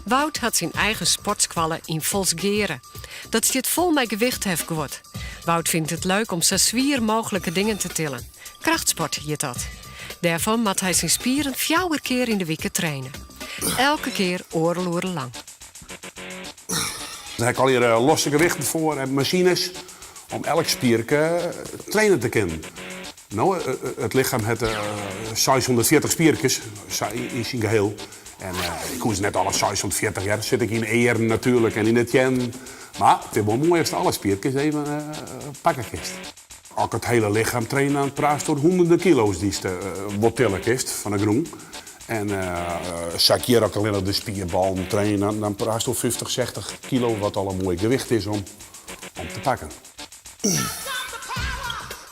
Wout had zijn eigen sportskwallen in Volsgeren. Dat zit vol met gewichthefgoed. Wout vindt het leuk om zo zwier mogelijke dingen te tillen. Krachtsport heet dat. Daarvoor moet hij zijn spieren 4 keer in de week trainen. Elke keer oorloeren lang. Dan heb ik al hier losse gewichten voor en machines om elk spierke trainen te kunnen. Nou, het lichaam heeft 640 spiertjes in zijn geheel. En ik hoef net alle 640 jaar. Zit ik in eer natuurlijk en in het jen. Maar het is wel mooi als alle spiertjes even pakken kist. Als ik het hele lichaam train, dan praat door honderden kilo's die wat tillen kist van de groen. En zak hier ook alleen op de spierbal trainen, dan praat door 50, 60 kilo, wat al een mooi gewicht is om te pakken.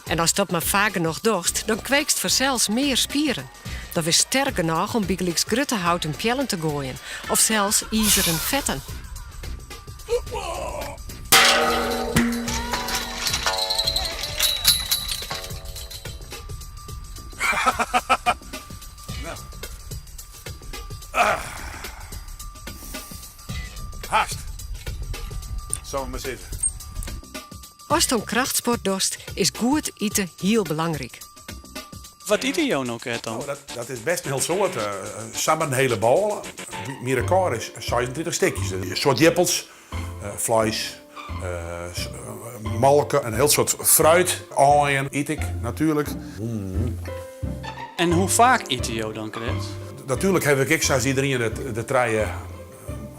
En als dat maar vaker nog dorst, dan kweekst vanzelfs meer spieren. Dat is sterk genoeg om bijgelijks gruttehouten pjellen te gooien. Of zelfs ijzeren vetten. Haast. Zullen we maar zitten. Als het om krachtsport dorst, is goed eten heel belangrijk. Wat eten jou nou dan? Oh, dat is best een heel soort. Samen een hele bal. Meer elkaar is 26 stukjes. Een soort jeppels, vlees, malken, een heel soort fruit. Aaien eet ik natuurlijk. En hoe vaak eten jou dan, Chris? Natuurlijk heb ik zoals iedereen de 3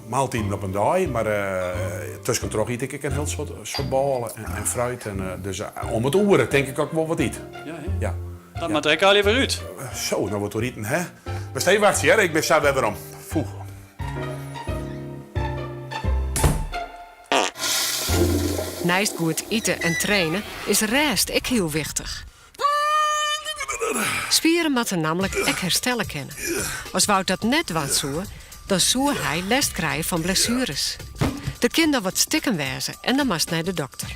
maaltijden op een dag. Maar tussendoor eet ik een heel soort ballen en fruit. En, dus om het oren denk ik ook wel wat eet. Ja, hè? Ja. Dat maar trek al even uit. Zo, nou wordt er eten, hè? Maar steeds wachten, hè? Ik ben zo weer om. Foe. Naast goed eten en trainen is rest ook heel wichtig. Spieren moeten namelijk ook herstellen kennen. Als Wout dat net wat zoe, dan zou hij last krijgen van blessures. De kinderen wat stikken wezen en dan moest naar de dokter.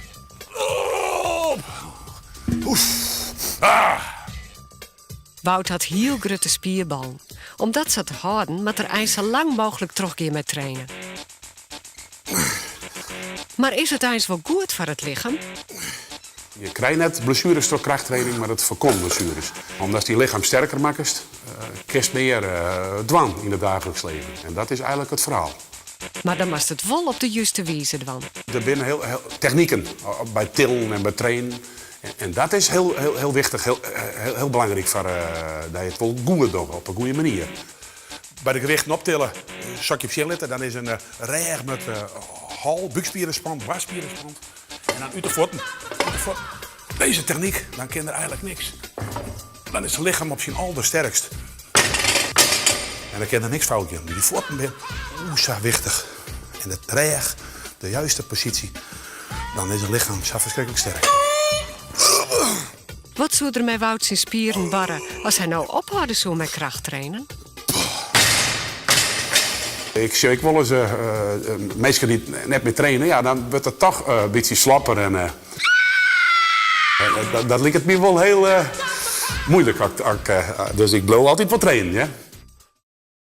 Wout had heel grote spierballen. Om dat zo te houden, moet er eind zo lang mogelijk teruggaan met trainen. Maar is het eens wel goed voor het lichaam? Je krijgt net blessures door krachttraining, maar het voorkomt blessures. Omdat die lichaam sterker maakt, kist meer dwang in het dagelijks leven. En dat is eigenlijk het verhaal. Maar dan moest het wel op de juiste wijze doen. Er zijn heel technieken bij tillen en bij trainen. En dat is heel wichtig, heel belangrijk voor dat je het wel goed doet, op een goede manier. Bij de gewichten optillen, zakje op zitten, dan is een reg met hal, buikspieren spant, barspieren spant. En dan uit de voeten. Deze techniek, dan kan er eigenlijk niks. Dan is het lichaam op zijn allersterkst. En dan kan er niks fout gaan. Die voeten zijn zo wichtig. En de reg, de juiste positie, dan is het lichaam zo verschrikkelijk sterk. Wat zou er met Wout zijn spieren barren als hij nou ophouden zou met kracht trainen? Ik zie wel eens mensen die net meer trainen, ja, dan wordt het toch een beetje slapper. En, dat lijkt het me wel heel moeilijk. Dus ik blijf altijd wat trainen. Ja?